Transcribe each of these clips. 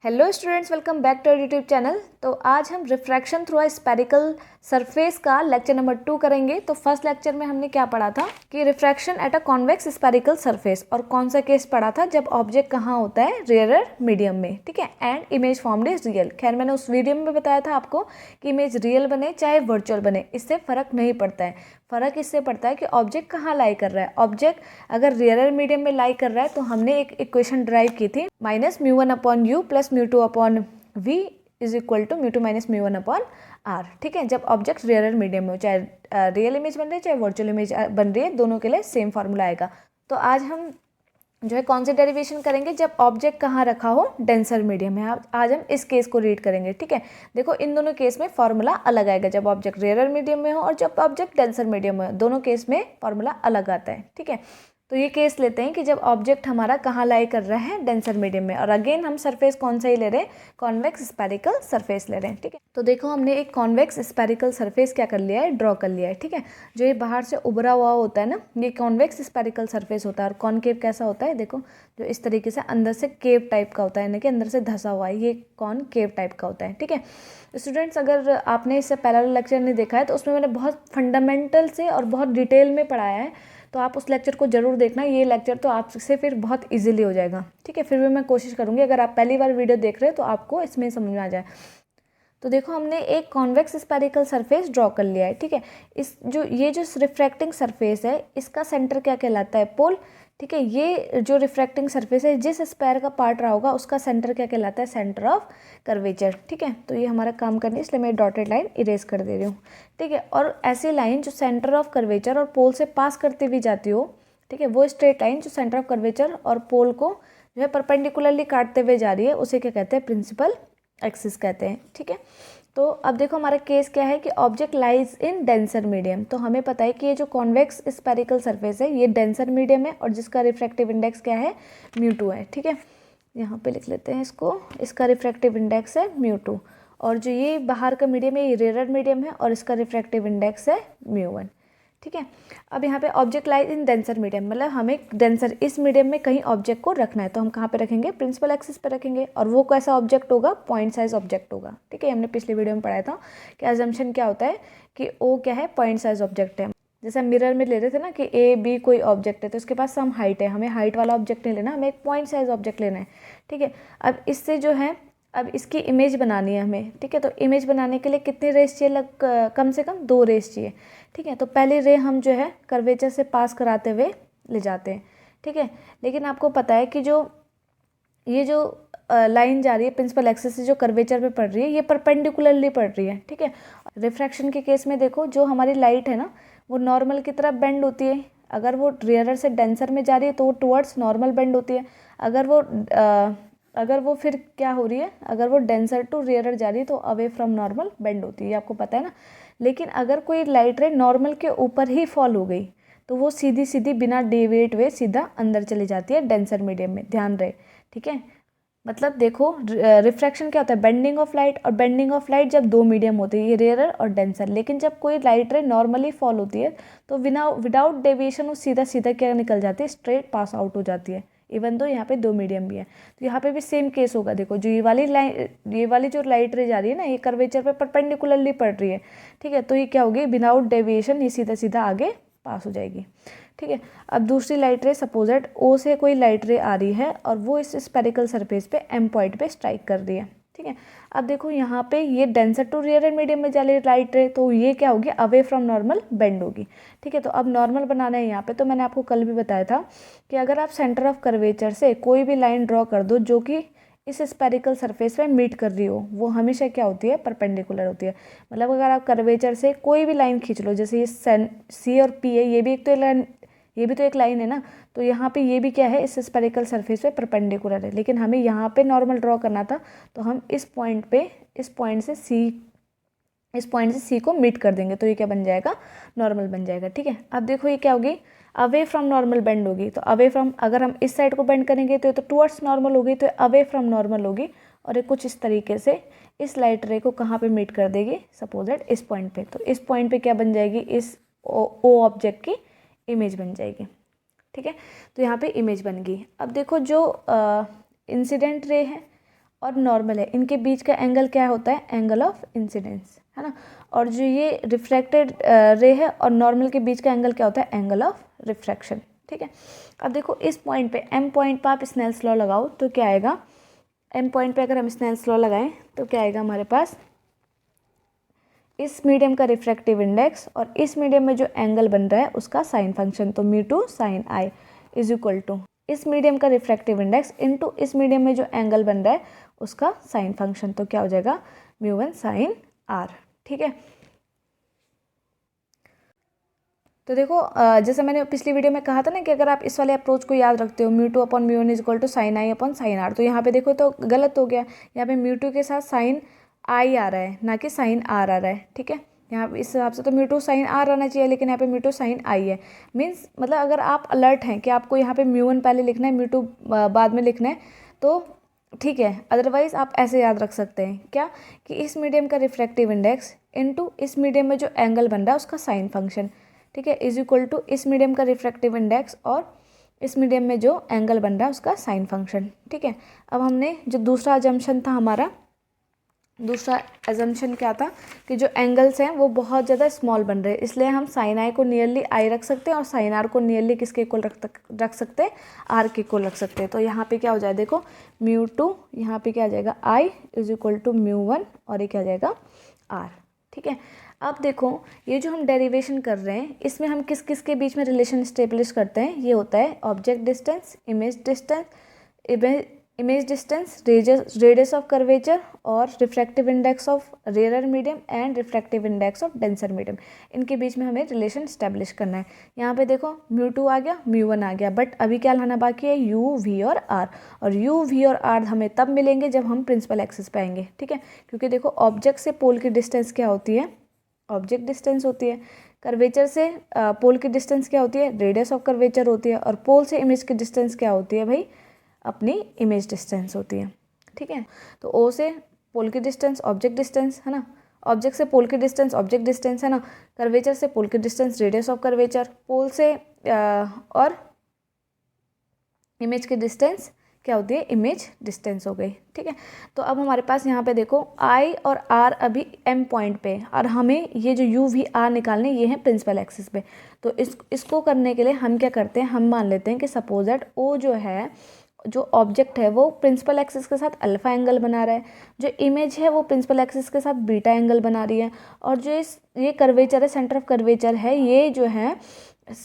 Hello students, welcome back to YouTube channel. तो आज हम refraction through a spherical surface का लेक्चर नंबर 2 करेंगे। तो फर्स्ट लेक्चर में हमने क्या पढ़ा था कि refraction at a convex spherical surface, और कौन सा केस पढ़ा था जब ऑब्जेक्ट कहाँ होता है, रेयरर मीडियम में, ठीक है, and image formed is real. खैर मैंने उस वीडियो में बताया था आपको कि इमेज रियल बने चाहे वर्चुअल बने, इससे फ़र्क नहीं पड़ता है। फ़र्क इससे पड़ता है कि ऑब्जेक्ट कहाँ लाई कर रहा है। ऑब्जेक्ट अगर रेयरर मीडियम में लाई कर रहा है तो हमने एक इक्वेशन ड्राइव की थी, -μ1/u + μ2/v is equal to μ2 - μ1/r। ठीक है, जब ऑब्जेक्ट रेयरर मीडियम में हो, चाहे रियल इमेज बन रही है चाहे वर्चुअल इमेज बन रही है, दोनों के लिए सेम फार्मूला आएगा। तो आज हम जो है कौन से डेरिवेशन करेंगे जब ऑब्जेक्ट कहाँ रखा हो, डेंसर मीडियम में। आज हम इस केस को रीड करेंगे। ठीक है, देखो इन दोनों केस में फार्मूला अलग आएगा, जब ऑब्जेक्ट रेयरर मीडियम में हो और जब ऑब्जेक्ट डेंसर मीडियम में हो, दोनों केस में फार्मूला अलग आता है। ठीक है, तो ये केस लेते हैं कि जब ऑब्जेक्ट हमारा कहाँ लाई कर रहा है, डेंसर मीडियम में, और अगेन हम सरफेस कौन सा ही ले रहे हैं, कॉन्वेक्स स्पेरिकल सरफेस ले रहे हैं। ठीक है, तो देखो हमने एक कॉन्वेक्स स्पेरिकल सरफेस क्या कर लिया है, ड्रॉ कर लिया है। ठीक है, जो ये बाहर से उभरा हुआ होता है ना, ये कॉन्वेक्स स्पेरिकल सरफेस होता है। और कॉनकेव कैसा होता है, देखो जो इस तरीके से अंदर से केव टाइप का होता है, यानी कि अंदर से धंसा हुआ है, ये कॉनकेव टाइप का होता है। ठीक है स्टूडेंट्स, अगर आपने इससे पहला लेक्चर नहीं देखा है तो उसमें मैंने बहुत फंडामेंटल से और बहुत डिटेल में पढ़ाया है, तो आप उस लेक्चर को जरूर देखना। ये लेक्चर तो आपसे फिर बहुत इजीली हो जाएगा। ठीक है, फिर भी मैं कोशिश करूँगी अगर आप पहली बार वीडियो देख रहे हो तो आपको इसमें समझ में आ जाए। तो देखो हमने एक कॉन्वेक्स स्पेरिकल सरफेस ड्रॉ कर लिया है। ठीक है, ये जो रिफ्रैक्टिंग सरफेस है, इसका सेंटर क्या कहलाता है, पोल। ठीक है, ये जो रिफ्रैक्टिंग सरफेस है, जिस स्पेयर का पार्ट रहा होगा उसका सेंटर क्या कहलाता है, सेंटर ऑफ कर्वेचर। ठीक है, तो ये हमारा काम करनी है, इसलिए मैं डॉटेड लाइन इरेज कर दे रही हूँ। ठीक है, और ऐसी लाइन जो सेंटर ऑफ कर्वेचर और पोल से पास करती हुई जाती हो, ठीक है, वो स्ट्रेट लाइन जो सेंटर ऑफ कर्वेचर और पोल को जो है परपेंडिकुलरली काटते हुए जा रही है, उसे क्या कहते हैं, प्रिंसिपल एक्सिस कहते हैं। ठीक है, तो अब देखो हमारा केस क्या है कि object lies in denser medium. तो हमें पता है कि ये जो कॉन्वेक्स स्पेरिकल सरफेस है ये डेंसर मीडियम है, और जिसका रिफ्रैक्टिव इंडेक्स क्या है, μ2 है। ठीक है, यहाँ पे लिख लेते हैं इसको, इसका रिफ्रैक्टिव इंडेक्स है μ2, और जो ये बाहर का मीडियम है ये रेयर मीडियम है और इसका रिफ्रैक्टिव इंडेक्स है μ1। ठीक है, अब यहाँ पे object lies in denser medium, मतलब हमें डेंसर इस मीडियम में कहीं ऑब्जेक्ट को रखना है, तो हम कहाँ पे रखेंगे, प्रिंसिपल एक्सिस पे रखेंगे, और वो कैसा ऑब्जेक्ट होगा, पॉइंट साइज ऑब्जेक्ट होगा। ठीक है, हमने पिछले वीडियो में पढ़ाया था कि अजम्पशन क्या होता है कि ओ क्या है, पॉइंट साइज ऑब्जेक्ट है। जैसे हम मिरर में ले रहे थे ना कि ए बी कोई ऑब्जेक्ट है तो उसके पास सम हाइट है, हमें हाइट वाला ऑब्जेक्ट नहीं लेना, हमें एक पॉइंट साइज ऑब्जेक्ट लेना है। ठीक है, अब इससे जो है अब इसकी इमेज बनानी है हमें। ठीक है, तो इमेज बनाने के लिए कितनी रेस चाहिए, कम से कम 2 रेस चाहिए। ठीक है, तो पहली रे हम जो है कर्वेचर से पास कराते हुए ले जाते हैं। ठीक है, लेकिन आपको पता है कि ये जो लाइन जा रही है प्रिंसिपल एक्सिस से, जो कर्वेचर पे पड़ रही है, ये परपेंडिकुलरली पड़ रही है। ठीक है, रिफ्रैक्शन के केस में देखो जो हमारी लाइट है ना, वो नॉर्मल की तरफ बेंड होती है। अगर वो रेयरर से डेंसर में जा रही है तो वो टुवर्ड्स नॉर्मल बेंड होती है। अगर वो फिर क्या हो रही है, अगर वो डेंसर टू रेयरर जा रही है तो अवे फ्रॉम नॉर्मल बेंड होती है, आपको पता है ना। लेकिन अगर कोई लाइट रे नॉर्मल के ऊपर ही फॉल हो गई तो वो सीधी सीधी बिना डेविएट हुए सीधा अंदर चली जाती है डेंसर मीडियम में, ध्यान रहे। ठीक है, मतलब देखो रिफ्रैक्शन क्या होता है, बेंडिंग ऑफ लाइट, और बेंडिंग ऑफ लाइट जब 2 मीडियम होते हैं, ये रेयरर और डेंसर। लेकिन जब कोई लाइट रे नॉर्मली फॉल होती है तो विदाउट डेविएशन वो सीधा सीधा क्या निकल जाती है, स्ट्रेट पास आउट हो जाती है, इवन दो यहाँ पे 2 मीडियम भी है। तो यहाँ पे भी सेम केस होगा। देखो जो ये वाली जो लाइट रे जा रही है ना, ये कर्वेचर पे परपेंडिकुलरली पड़ रही है। ठीक है, तो ये क्या होगी, विदाउट डेविएशन ये सीधा सीधा आगे पास हो जाएगी। ठीक है, अब दूसरी लाइट रे, सपोजेट ओ से कोई लाइट रे आ रही है और वो इस स्पेरिकल सरफेस पे एम पॉइंट पे स्ट्राइक कर रही है। ठीक है, अब देखो यहाँ पे ये डेंसर टू रेयर मीडियम में जा रही लाइट रे, तो ये क्या होगी, अवे फ्रॉम नॉर्मल बेंड होगी। ठीक है, तो अब नॉर्मल बनाना है यहाँ पे, तो मैंने आपको कल भी बताया था कि अगर आप सेंटर ऑफ कर्वेचर से कोई भी लाइन ड्रॉ कर दो जो कि इस स्पेरिकल सरफेस पे मीट कर रही हो, वो हमेशा क्या होती है, परपेंडिकुलर होती है। मतलब अगर आप कर्वेचर से कोई भी लाइन खींच लो, जैसे ये सी और पी है, ये भी तो एक लाइन है ना, तो यहाँ पे ये भी क्या है, इस स्पेरिकल सरफेस पे परपेंडिकुलर है। लेकिन हमें यहाँ पे नॉर्मल ड्रॉ करना था, तो हम इस पॉइंट से सी को मीट कर देंगे, तो ये क्या बन जाएगा, नॉर्मल बन जाएगा। ठीक है, अब देखो ये क्या होगी, अवे फ्रॉम नॉर्मल बेंड होगी। तो अवे फ्रॉम, अगर हम इस साइड को बेंड करेंगे तो ये तो टुवर्ड्स नॉर्मल होगी, तो अवे फ्रॉम नॉर्मल होगी, और ये कुछ इस तरीके से इस लाइट रे को कहाँ पे मीट कर देगी, सपोजेट इस पॉइंट पे। तो इस पॉइंट पे क्या बन जाएगी, इस ओ ऑब्जेक्ट की इमेज बन जाएगी। ठीक है, तो यहाँ पे इमेज बन गई। अब देखो जो इंसिडेंट रे है और नॉर्मल है, इनके बीच का एंगल क्या होता है, एंगल ऑफ इंसिडेंस, है ना। और जो ये रिफ्रैक्टेड रे है और नॉर्मल के बीच का एंगल क्या होता है, एंगल ऑफ रिफ्रैक्शन, ठीक है। अब देखो इस पॉइंट पे, एम पॉइंट पे आप स्नेल्स लॉ लगाओ तो क्या आएगा, एम पॉइंट पे अगर हम स्नेल्स लॉ लगाएं तो क्या आएगा हमारे पास, इस मीडियम का रिफ्रैक्टिव इंडेक्स और इस मीडियम में जो एंगल बन रहा है उसका साइन फंक्शन, तो mu two sine I is equal to इस मीडियम का रिफ्रैक्टिव इंडेक्स इनटू इस मीडियम में जो एंगल बन रहा है उसका साइन फंक्शन, तो क्या हो जाएगा, म्यू वन साइन आर, ठीक है। तो देखो जैसे मैंने पिछली वीडियो में कहा था ना कि अगर आप इस वाले अप्रोच को याद रखते हो, mu two upon mu one is equal to sine I upon sine R, तो यहाँ पे देखो तो गलत हो गया, यहाँ पे म्यू टू के साथ साइन आई आ रहा है ना कि साइन आर आ रहा है, ठीक है। यहाँ पे इस हिसाब से तो म्यू टू साइन आर आना चाहिए, लेकिन यहाँ पे म्यू टू साइन आई है। मीन्स मतलब अगर आप अलर्ट हैं कि आपको यहाँ पे म्यू वन पहले लिखना है, म्यू टू बाद में लिखना है, तो ठीक है। अदरवाइज़ आप ऐसे याद रख सकते हैं क्या, कि इस मीडियम का रिफ्रैक्टिव इंडेक्स इनटू इस मीडियम में जो एंगल बन रहा है उसका साइन फंक्शन, ठीक है, इज इक्वल टू इस मीडियम का रिफ्रैक्टिव इंडेक्स और इस मीडियम में जो एंगल बन रहा है उसका साइन फंक्शन, ठीक है। अब हमने जो दूसरा अजम्पशन था हमारा, दूसरा एजम्पशन क्या था कि जो एंगल्स हैं वो बहुत ज़्यादा स्मॉल बन रहे हैं, इसलिए हम साइन आई को नियरली आई रख सकते हैं और साइन आर को नियरली किसके इक्वल रख सकते हैं, आर के इक्वल रख सकते हैं। तो यहाँ पे क्या हो जाए, देखो म्यू टू यहाँ पे क्या आ जाएगा, I is equal to mu one और ये क्या आ जाएगा, आर, ठीक है। अब देखो ये जो हम डेरिवेशन कर रहे हैं इसमें हम किस किस के बीच में रिलेशन इस्टेब्लिश करते हैं, ये होता है object distance, image distance, radius of curvature और refractive index of rare medium and refractive index of denser medium, इनके बीच में हमें रिलेशन इस्टेब्लिश करना है। यहाँ पे देखो म्यू टू आ गया, म्यू वन आ गया, बट अभी क्या लाना बाकी है, यू वी और आर, और यू वी और आर हमें तब मिलेंगे जब हम प्रिंसिपल एक्सिस पे आएंगे, ठीक है। क्योंकि देखो ऑब्जेक्ट से पोल की डिस्टेंस क्या होती है, ऑब्जेक्ट डिस्टेंस होती है, कर्वेचर से पोल की डिस्टेंस क्या होती है, रेडियस ऑफ कर्वेचर होती है, और पोल से इमेज की डिस्टेंस क्या होती है भाई, अपनी इमेज डिस्टेंस होती है, ठीक है। तो ओ से पोल की डिस्टेंस ऑब्जेक्ट डिस्टेंस है ना, ऑब्जेक्ट से पोल की डिस्टेंस ऑब्जेक्ट डिस्टेंस है ना, कर्वेचर से पोल की डिस्टेंस रेडियस ऑफ कर्वेचर, पोल से और इमेज की डिस्टेंस क्या होती है, इमेज डिस्टेंस हो गई, ठीक है। तो अब हमारे पास यहाँ पे देखो आई और आर अभी एम पॉइंट पे, और हमें ये जो यू वी आर निकालने ये हैं प्रिंसिपल एक्सिस पे। तो इसको करने के लिए हम क्या करते हैं, हम मान लेते हैं कि सपोज दैट ओ जो है, जो ऑब्जेक्ट है वो प्रिंसिपल एक्सिस के साथ अल्फा एंगल बना रहा है, जो इमेज है वो प्रिंसिपल एक्सिस के साथ बीटा एंगल बना रही है, और जो ये कर्वेचर है, सेंटर ऑफ कर्वेचर है, ये जो है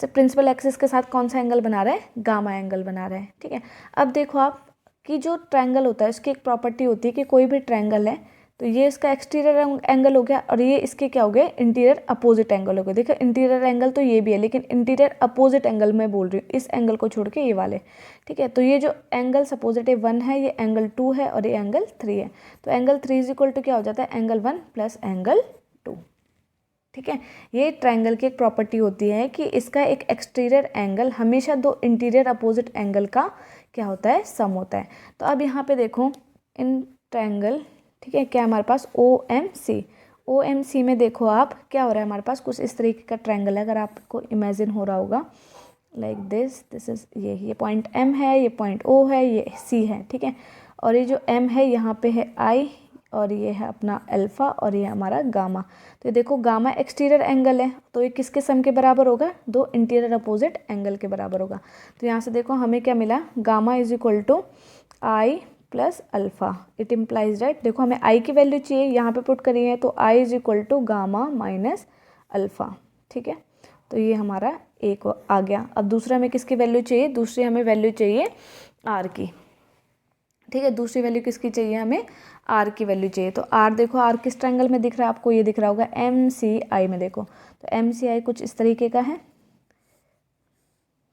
प्रिंसिपल एक्सिस के साथ कौन सा एंगल बना रहा है, गामा एंगल बना रहा है, ठीक है। अब देखो आप कि जो ट्रायंगल होता है उसकी एक प्रॉपर्टी होती है कि कोई भी ट्रायंगल है तो ये इसका एक्सटीरियर एंगल हो गया और ये इसके क्या हो गए, इंटीरियर अपोजिट एंगल हो गए। देखो इंटीरियर एंगल तो ये भी है, लेकिन इंटीरियर अपोजिट एंगल मैं बोल रही हूँ, इस एंगल को छोड़ के ये वाले, ठीक है। तो ये जो एंगल सपोजिट 1 है, ये एंगल 2 है और ये एंगल 3 है। तो एंगल 3 इज इक्वल टू क्या हो जाता है, एंगल 1 प्लस एंगल 2, ठीक है। ये ट्रायंगल की एक प्रॉपर्टी होती है कि इसका एक एक्सटीरियर एंगल हमेशा दो इंटीरियर अपोजिट एंगल का क्या होता है, सम होता है। तो अब यहाँ पे देखो इन ट्रायंगल, ठीक है, क्या हमारे पास ओ एम सी में देखो आप क्या हो रहा है, हमारे पास कुछ इस तरीके का ट्रायंगल है, अगर आपको इमेजिन हो रहा होगा लाइक दिस इज ये पॉइंट एम है, ये पॉइंट ओ है, ये सी है, ठीक है। और ये जो एम है यहाँ पे है आई और ये है अपना अल्फ़ा और ये हमारा गामा। तो ये देखो गामा एक्सटीरियर एंगल है, तो ये किसके सम के बराबर होगा, दो इंटीरियर अपोजिट एंगल के बराबर होगा। तो यहाँ से देखो हमें क्या मिला, gamma is equal to I plus alpha, it implies right. देखो हमें आई की वैल्यू चाहिए, यहाँ पे पुट करी है, तो I is equal to gamma minus alpha, ठीक है। तो ये हमारा एक आ गया। अब दूसरा हमें किसकी वैल्यू चाहिए, दूसरी हमें वैल्यू चाहिए आर की, ठीक है। दूसरी वैल्यू किसकी चाहिए, हमें आर की वैल्यू चाहिए। तो आर देखो, आर किस ट्रायंगल में दिख रहा है आपको, ये दिख रहा होगा एम सी आई में। देखो तो एम सी आई कुछ इस तरीके का है,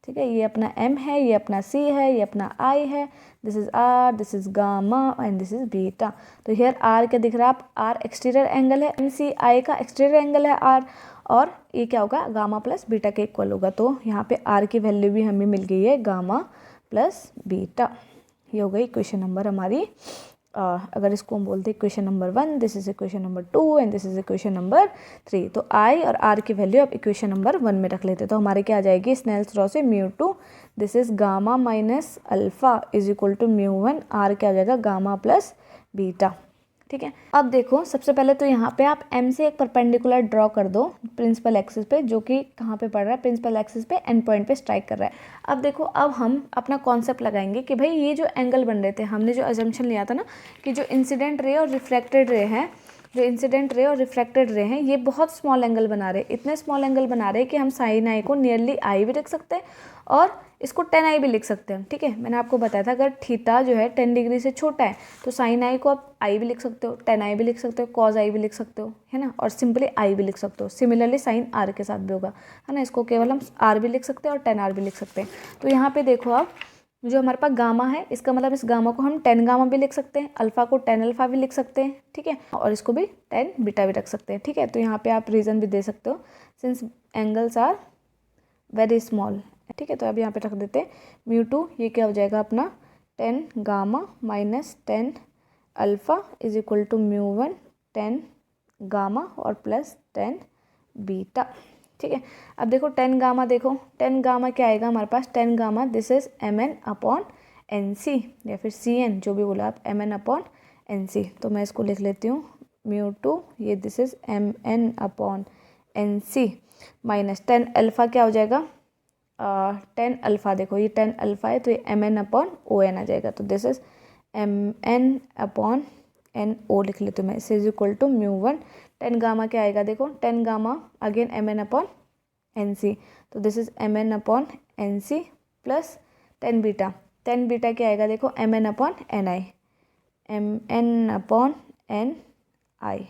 ठीक है। ये अपना m है, ये अपना c है, ये अपना i है, this is r, this is gamma and this is beta. तो हेयर r क्या दिख रहा है, आप r एक्सटीरियर एंगल है, एम सी आई का एक्सटीरियर एंगल है r, और ये क्या होगा, गामा प्लस बीटा के इक्वल होगा। तो यहाँ पे r की वैल्यू भी हमें मिल गई है गामा प्लस बीटा। ये हो गई इक्वेशन नंबर हमारी, अगर इसको हम बोलते हैं equation number 1, this is equation number 2 and this is equation number 3। तो आई और आर की वैल्यू अब इक्वेशन नंबर 1 में रख लेते हैं। तो हमारे क्या आ जाएगी, स्नेल्स लॉ से mu two this is gamma minus alpha is equal to mu 1, R क्या आ जाएगा, गामा प्लस बीटा। ठीक है, अब देखो सबसे पहले तो यहाँ पे आप m से एक परपेंडिकुलर ड्रॉ कर दो प्रिंसिपल एक्सिस पे, जो कि कहाँ पे पड़ रहा है, प्रिंसिपल एक्सिस पे एंड पॉइंट पे स्ट्राइक कर रहा है। अब देखो अब हम अपना कॉन्सेप्ट लगाएंगे कि भाई ये जो एंगल बन रहे थे, हमने जो अजम्पशन लिया था ना कि जो इंसिडेंट रे और रिफ्रैक्टेड रे हैं, जो इंसिडेंट रे और रिफ्रैक्टेड रे हैं ये बहुत स्मॉल एंगल बना रहे हैं, इतने स्मॉल एंगल बना रहे हैं कि हम साइन आई को नियरली आई भी लिख सकते हैं और इसको 10 आई भी लिख सकते हैं। ठीक है, मैंने आपको बताया था अगर थीटा जो है 10 डिग्री से छोटा है तो साइन आई को आप आई भी लिख सकते हो, 10 आई भी लिख सकते हो, कॉज आई भी लिख सकते हो, है ना, और सिंपली आई भी लिख सकते हो। सिमिलरली साइन आर के साथ भी होगा, है ना, इसको केवल हम आर भी लिख सकते हैं और 10 आर भी लिख सकते हैं। तो यहाँ पे देखो आप जो हमारे पास गामा है, इसका मतलब इस गामा को हम 10 गामा भी लिख सकते हैं, अल्फा को 10 अल्फा भी लिख सकते हैं। ठीक है, और इसको भी 10 बीटा भी रख सकते हैं। ठीक है, तो यहाँ पे आप रीज़न भी दे सकते हो since angles are very small. ठीक है, तो अब यहाँ पे रख देते हैं μ2, ये क्या हो जाएगा अपना 10 gamma minus 10 alpha is equal to μ1 10 gamma और प्लस 10 बीटा। ठीक है, अब देखो 10 गामा, देखो 10 गामा क्या आएगा हमारे पास, 10 gamma this is mn upon NC या फिर CN, जो भी बोला आप, mn अपॉन NC। तो मैं इसको लिख लेती हूँ μ2, ये this is mn upon NC minus 10 alpha क्या हो जाएगा 10 अल्फ़ा, देखो ये 10 अल्फ़ा है तो ये mn अपॉन ON आ जाएगा। तो this is mn upon NO लिख लेती हूँ मैं, इज इक्वल टू μ1 10 गामा क्या आएगा, देखो 10 gamma again mn upon NC, तो this is mn upon NC plus 10 beta, 10 beta क्या आएगा, देखो mn upon NI, mn upon NI।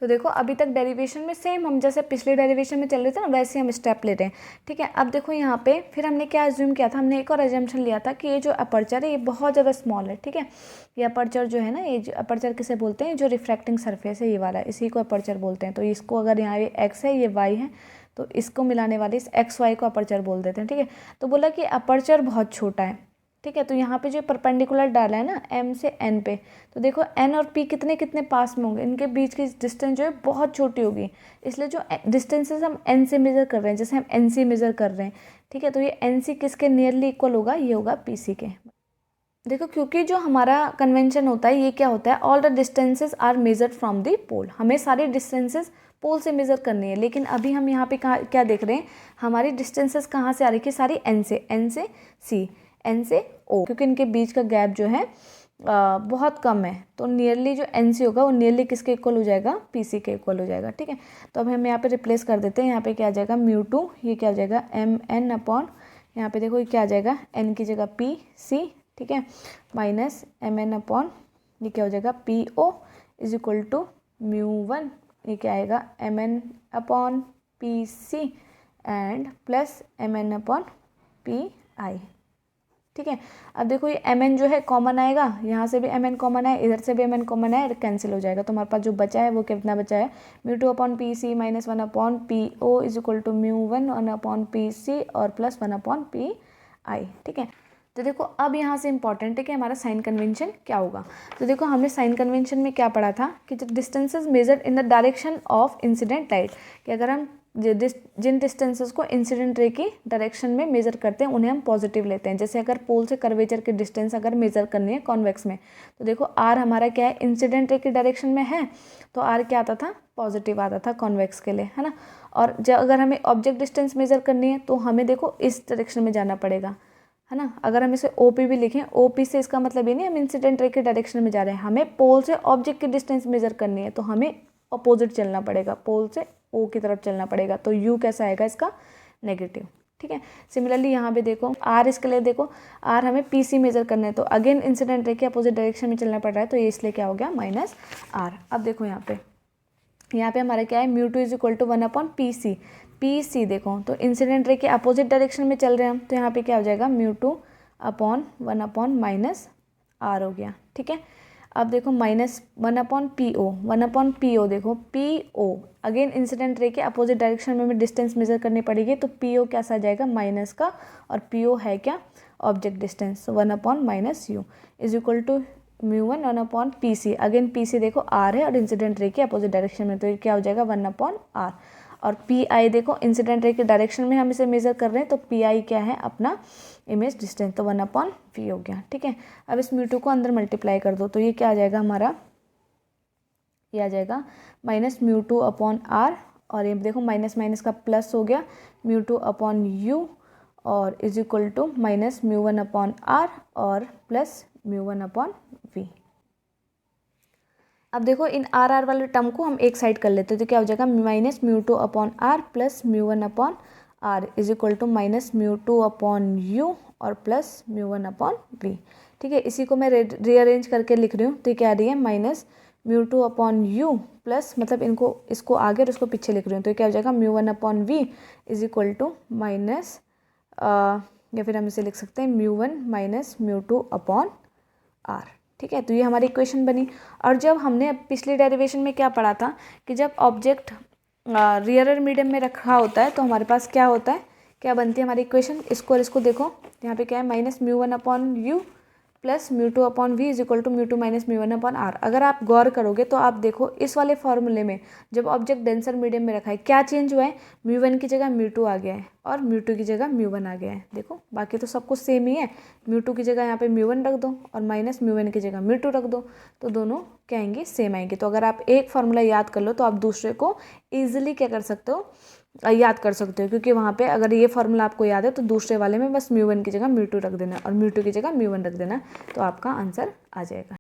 तो देखो अभी तक डेरिवेशन में सेम हम जैसे पिछले डेरिवेशन में चल रहे थे ना, वैसे हम स्टेप ले रहे हैं। ठीक है, अब देखो यहाँ पे फिर हमने क्या अज्यूम किया था, हमने एक और अजम्पशन लिया था कि ये जो अपर्चर है ये बहुत ज़्यादा स्मॉल है। ठीक है, ये अपर्चर जो है ना, ये जो अपर्चर किसे बोलते हैं, जो रिफ्रैक्टिंग सरफेस है ये वाला, इसी को अपर्चर बोलते हैं। तो इसको अगर यहाँ ये एक्स है ये वाई है तो इसको मिलाने वाले इस एक्स वाई को अपर्चर बोल देते हैं। ठीक है, तो बोला कि अपर्चर बहुत छोटा है। ठीक है, तो यहाँ पे जो परपेंडिकुलर डाला है ना m से n पे, तो देखो n और p कितने कितने पास में होंगे, इनके बीच की डिस्टेंस जो है बहुत छोटी होगी, इसलिए जो डिस्टेंसेस हम n से मेज़र कर रहे हैं, जैसे हम nc मेज़र कर रहे हैं। ठीक है, तो ये nc किसके नियरली इक्वल होगा, ये होगा pc के। देखो क्योंकि जो हमारा कन्वेंशन होता है ये क्या होता है, all the distances are measured from the pole, हमें सारी डिस्टेंसेस पोल से मेज़र करनी है। लेकिन अभी हम यहाँ पे क्या देख रहे हैं, हमारी डिस्टेंसेस कहाँ से आ रही है, सारी n से c, n से o, क्योंकि इनके बीच का गैप जो है बहुत कम है, तो नियरली जो NC होगा वो नियरली किसके इक्वल हो जाएगा, PC के इक्वल हो जाएगा। ठीक है, तो अब हम यहाँ पे रिप्लेस कर देते हैं, यहाँ पे क्या आ जाएगा μ2, ये क्या हो जाएगा mn अपॉन, यहाँ पे देखो ये क्या आ जाएगा n की जगह PC। ठीक है, माइनस mn अपॉन ये क्या हो जाएगा PO इज इक्वल टू μ1, ये क्या आएगा mn upon PC and plus mn upon PI। ठीक है, अब देखो ये mn जो है कॉमन आएगा, यहाँ से भी mn कॉमन है, इधर से भी mn कॉमन है, कैंसिल हो जाएगा। तो हमारे पास जो बचा है वो कितना बचा है, μ2 upon PC minus 1 upon PO is equal to μ1 1 upon PC और प्लस 1 अपॉन PI। ठीक है, तो देखो अब यहाँ से इंपॉर्टेंट है कि हमारा साइन कन्वेंशन क्या होगा। तो देखो हमने साइन कन्वेंशन में क्या पढ़ा था कि जो distances measured in the direction of incident light, कि अगर हम जिन डिस्टेंसेस को इंसिडेंट रे की डायरेक्शन में मेज़र करते हैं उन्हें हम पॉजिटिव लेते हैं। जैसे अगर पोल से कर्वेचर की डिस्टेंस अगर मेज़र करनी है कॉन्वेक्स में, तो देखो आर हमारा क्या है, इंसिडेंट रे की डायरेक्शन में है, तो आर क्या आता था, पॉजिटिव आता था कॉन्वेक्स के लिए, है ना। और जब अगर हमें ऑब्जेक्ट डिस्टेंस मेज़र करनी है तो हमें देखो इस डायरेक्शन में जाना पड़ेगा, है ना। अगर हम इसे OP भी लिखें, OP से इसका मतलब ये नहीं हम इंसिडेंट रे के डायरेक्शन में जा रहे हैं, हमें पोल से ऑब्जेक्ट की डिस्टेंस मेज़र करनी है, तो हमें अपोजिट चलना पड़ेगा, पोल से O की तरफ चलना पड़ेगा। तो U कैसा आएगा इसका, नेगेटिव। ठीक है, सिमिलरली यहाँ पे देखो R, इसके लिए देखो R हमें PC मेज़र करना है, तो अगेन इंसिडेंट रे के अपोजिट डायरेक्शन में चलना पड़ रहा है, तो ये इसलिए क्या हो गया -R। अब देखो यहाँ पे हमारा क्या है, μ2 is equal to 1 upon PC देखो, तो इंसिडेंट रे के अपोजिट डायरेक्शन में चल रहे हैं हम, तो यहाँ पे क्या हो जाएगा μ2 अपॉन 1 अपॉन -R हो गया। ठीक है, अब देखो -1 अपॉन PO देखो PO अगेन इंसिडेंट रे के अपोजिट डायरेक्शन में हमें डिस्टेंस मेजर करनी पड़ेगी, तो PO कैसा आ जाएगा माइनस का, और PO है क्या, object distance, 1 upon -U is equal to μ1 1 upon PC, again PC देखो R है और इंसिडेंट रे के अपोजिट डायरेक्शन में, तो ये क्या हो जाएगा 1 अपॉन R। और पी आई देखो इंसिडेंट रे की डायरेक्शन में हम इसे मेज़र कर रहे हैं, तो पी आई क्या है अपना इमेज डिस्टेंस, तो 1/v हो गया। ठीक है, अब इस म्यू टू को अंदर मल्टीप्लाई कर दो, तो ये क्या आ जाएगा हमारा, ये आ जाएगा -μ2/r, और ये देखो माइनस माइनस का प्लस हो गया, μ2/u और इज इक्वल टू -μ1/r और प्लस μ1/v। अब देखो इन आर आर वाले टर्म को हम एक साइड कर लेते हैं, तो क्या हो जाएगा -μ2/r plus μ1/r is equal to -μ2/u और प्लस μ1/v। ठीक है, इसी को मैं रीअरेंज करके लिख रही हूँ, तो क्या आ रही है -μ2/u प्लस, मतलब इनको इसको आगे और इसको पीछे लिख रही हूँ, तो क्या हो जाएगा μ1/v is equal to minus, या फिर हम इसे लिख सकते हैं μ1 - μ2/r। ठीक है, तो ये हमारी इक्वेशन बनी। और जब हमने पिछली डेरिवेशन में क्या पढ़ा था कि जब ऑब्जेक्ट रियर मीडियम में रखा होता है तो हमारे पास क्या होता है, क्या बनती है हमारी इक्वेशन, इसको और इसको देखो, यहाँ पे क्या है -μ1/u plus μ2/v is equal to μ2 - μ1/r। अगर आप गौर करोगे तो आप देखो इस वाले फॉर्मूले में जब ऑब्जेक्ट डेंसर मीडियम में रखा है क्या चेंज हुआ है, μ1 की जगह μ2 आ गया है और μ2 की जगह μ1 आ गया है। देखो बाकी तो सब कुछ सेम ही है, μ2 की जगह यहाँ पे μ1 रख दो और -μ1 की जगह μ2 रख दो, तो दोनों क्या आएंगे, सेम आएंगे। तो अगर आप एक फार्मूला याद कर लो तो आप दूसरे को ईजिली क्या कर सकते हो, याद कर सकते हो, क्योंकि वहाँ पे अगर ये फार्मूला आपको याद है तो दूसरे वाले में बस μ1 की जगह μ2 रख देना और μ2 की जगह μ1 रख देना, तो आपका आंसर आ जाएगा।